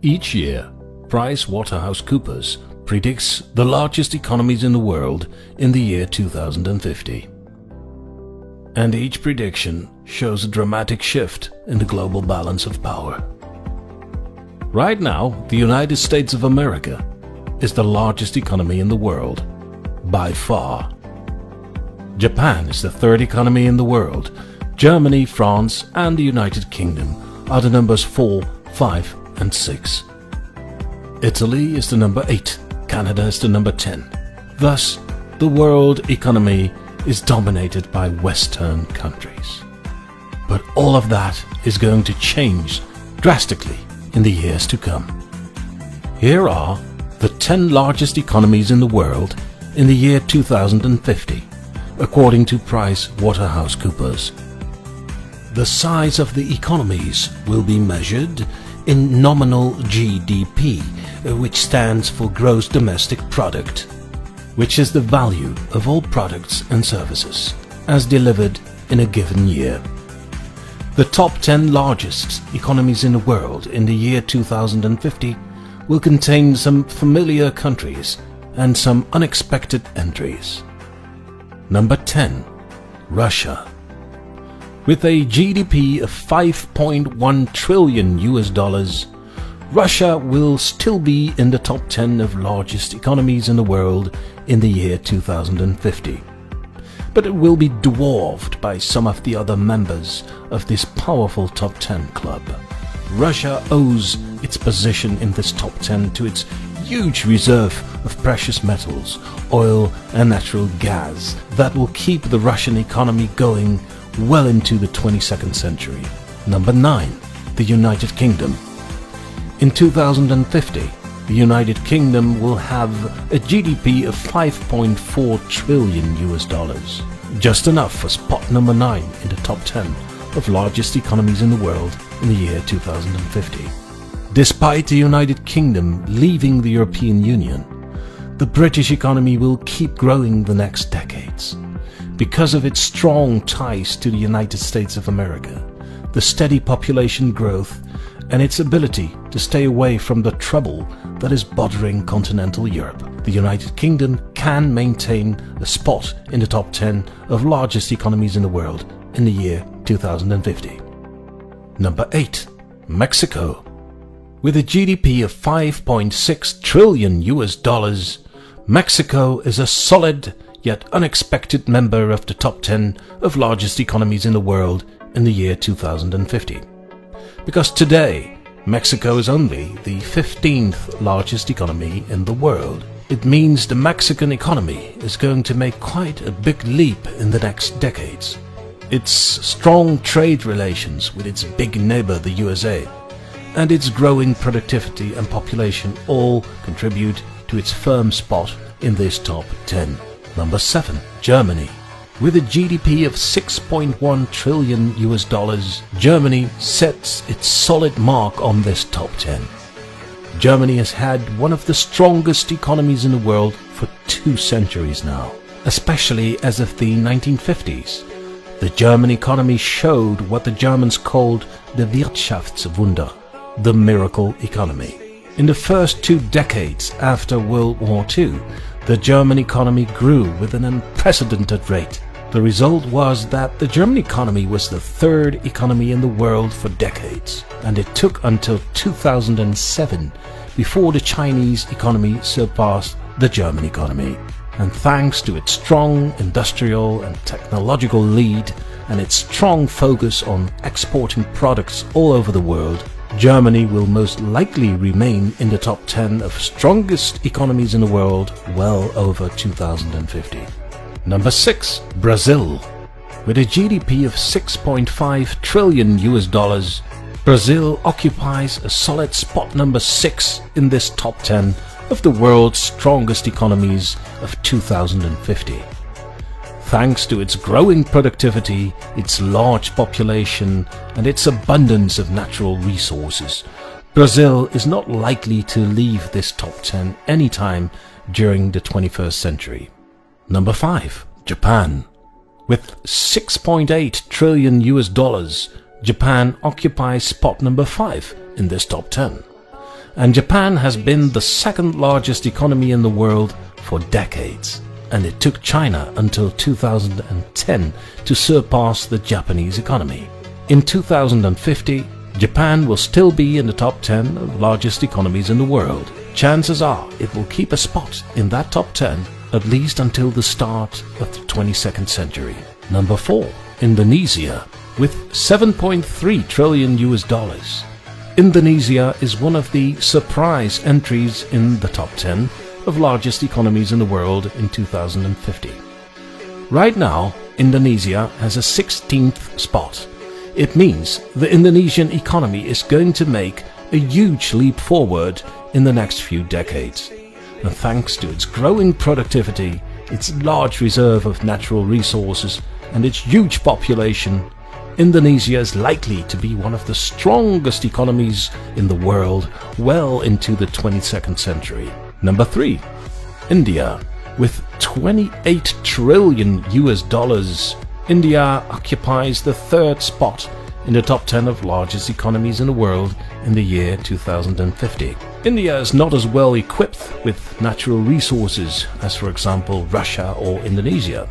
Each year, PricewaterhouseCoopers predicts the largest economies in the world in the year 2050. And each prediction shows a dramatic shift in the global balance of power. Right now, the United States of America is the largest economy in the world, by far. Japan is the third economy in the world. Germany, France, and the United Kingdom are the numbers 4, 5, and 6. Italy is the number 8. Canada is the number 10. Thus, the world economy is dominated by Western countries. But all of that is going to change drastically in the years to come. Here are the 10 largest economies in the world in the year 2050, according to PricewaterhouseCoopers. The size of the economies will be measured in nominal GDP, which stands for Gross Domestic Product, which is the value of all products and services as delivered in a given year. The top 10 largest economies in the world in the year 2050 will contain some familiar countries and some unexpected entries. Number 10. Russia. With a GDP of $5.1 trillion, Russia will still be in the top 10 of largest economies in the world in the year 2050. But it will be dwarfed by some of the other members of this powerful top 10 club. Russia owes its position in this top 10 to its huge reserve of precious metals, oil and natural gas that will keep the Russian economy going well into the 22nd century. Number 9. The United Kingdom. In 2050, the United Kingdom will have a GDP of $5.4 trillion, just enough for spot number 9 in the top 10 of largest economies in the world in the year 2050. Despite the United Kingdom leaving the European Union, the British economy will keep growing the next decades. Because of its strong ties to the United States of America, the steady population growth, and its ability to stay away from the trouble that is bothering continental Europe, the United Kingdom can maintain a spot in the top 10 of largest economies in the world in the year 2050. Number 8. Mexico. With a GDP of $5.6 trillion, Mexico is a solid yet unexpected member of the top 10 of largest economies in the world in the year 2050. Because today, Mexico is only the 15th largest economy in the world. It means the Mexican economy is going to make quite a big leap in the next decades. Its strong trade relations with its big neighbor, the USA, and its growing productivity and population all contribute to its firm spot in this top 10. Number 7. Germany. With a GDP of $6.1 trillion, Germany sets its solid mark on this top 10. Germany has had one of the strongest economies in the world for 2 centuries now. Especially as of the 1950s, the German economy showed what the Germans called the Wirtschaftswunder, the miracle economy. In the first 2 decades after World War II, the German economy grew with an unprecedented rate. The result was that the German economy was the 3rd economy in the world for decades, and it took until 2007 before the Chinese economy surpassed the German economy. And thanks to its strong industrial and technological lead and its strong focus on exporting products all over the world, Germany will most likely remain in the top 10 of strongest economies in the world well over 2050. Number 6. Brazil. With a GDP of $6.5 trillion, Brazil occupies a solid spot number 6 in this top 10 of the world's strongest economies of 2050. Thanks to its growing productivity, its large population, and its abundance of natural resources, Brazil is not likely to leave this top 10 anytime during the 21st century. Number 5. Japan. With $6.8 trillion, Japan occupies spot number 5 in this top 10. And Japan has been the second largest economy in the world for decades. And it took China until 2010 to surpass the Japanese economy. In 2050, Japan will still be in the top 10 of largest economies in the world. Chances are it will keep a spot in that top 10 at least until the start of the 22nd century. Number 4. Indonesia, with 7.3 trillion US dollars. Indonesia is one of the surprise entries in the top 10 of largest economies in the world in 2050. Right now, Indonesia has a 16th spot. It means the Indonesian economy is going to make a huge leap forward in the next few decades. And thanks to its growing productivity, its large reserve of natural resources, and its huge population, Indonesia is likely to be one of the strongest economies in the world well into the 22nd century. Number 3. India, with 28 trillion US dollars. India occupies the 3rd spot in the top 10 of largest economies in the world in the year 2050. India is not as well equipped with natural resources as, for example, Russia or Indonesia.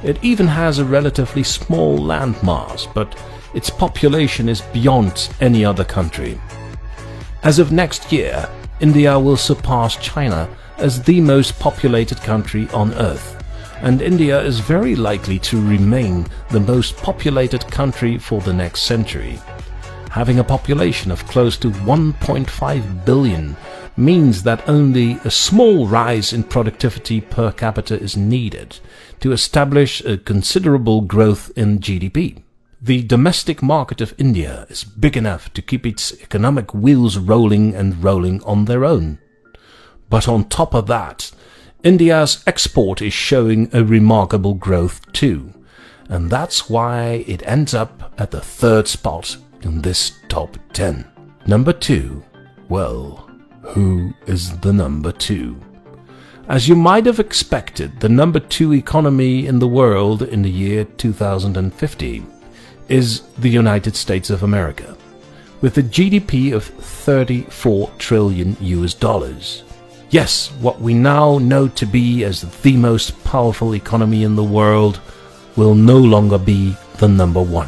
It even has a relatively small landmass, but its population is beyond any other country. As of next year, India will surpass China as the most populated country on Earth, and India is very likely to remain the most populated country for the next century. Having a population of close to 1.5 billion means that only a small rise in productivity per capita is needed to establish a considerable growth in GDP. The domestic market of India is big enough to keep its economic wheels rolling and rolling on their own. But on top of that, India's export is showing a remarkable growth too, and that's why it ends up at the 3rd spot in this top 10. Number 2. Well, who is the number 2? As you might have expected, the number 2 economy in the world in the year 2050 is the United States of America, with a GDP of 34 trillion US dollars. Yes, what we now know to be as the most powerful economy in the world will no longer be the number 1.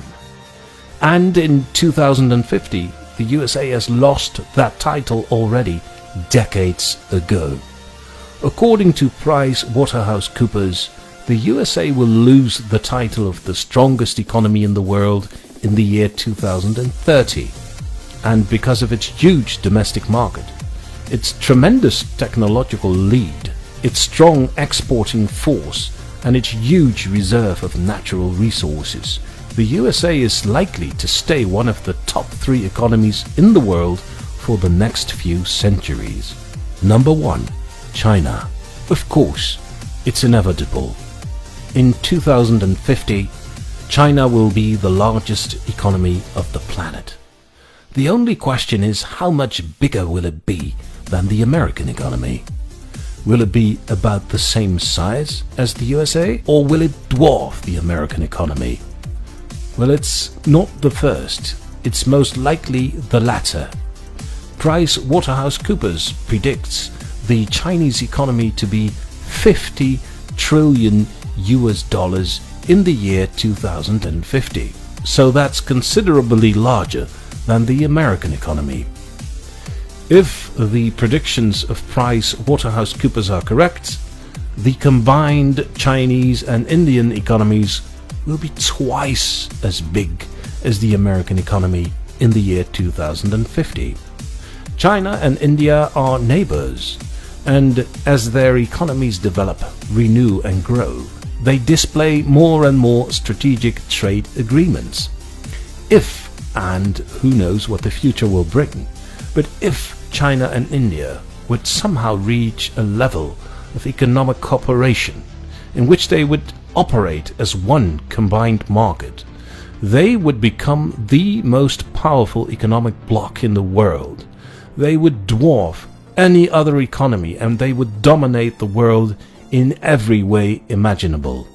And in 2050, the USA has lost that title already decades ago. According to PricewaterhouseCoopers, the USA will lose the title of the strongest economy in the world in the year 2030. And because of its huge domestic market, its tremendous technological lead, its strong exporting force, and its huge reserve of natural resources, the USA is likely to stay one of the top 3 economies in the world for the next few centuries. Number 1. China. Of course, it's inevitable. In 2050, China will be the largest economy of the planet. The only question is, how much bigger will it be than the American economy? Will it be about the same size as the USA, or will it dwarf the American economy? Well, it's not the first. It's most likely the latter. PricewaterhouseCoopers predicts the Chinese economy to be 50 trillion US dollars in the year 2050. So that's considerably larger than the American economy. If the predictions of PricewaterhouseCoopers are correct, the combined Chinese and Indian economies will be twice as big as the American economy in the year 2050. China and India are neighbors, and as their economies develop, renew and grow, they display more and more strategic trade agreements. If, and who knows what the future will bring, but if China and India would somehow reach a level of economic cooperation in which they would operate as one combined market, they would become the most powerful economic bloc in the world. They would dwarf any other economy, and they would dominate the world in every way imaginable.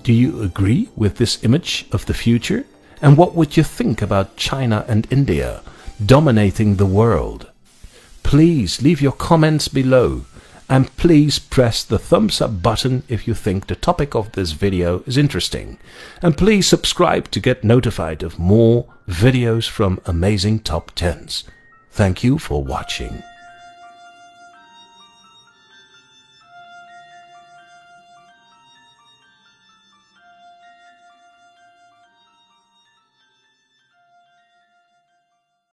Do you agree with this image of the future? And what would you think about China and India dominating the world. Please leave your comments below, and please press the thumbs up button if you think the topic of this video is interesting. And please subscribe to get notified of more videos from amazing top 10s. Thank you for watching.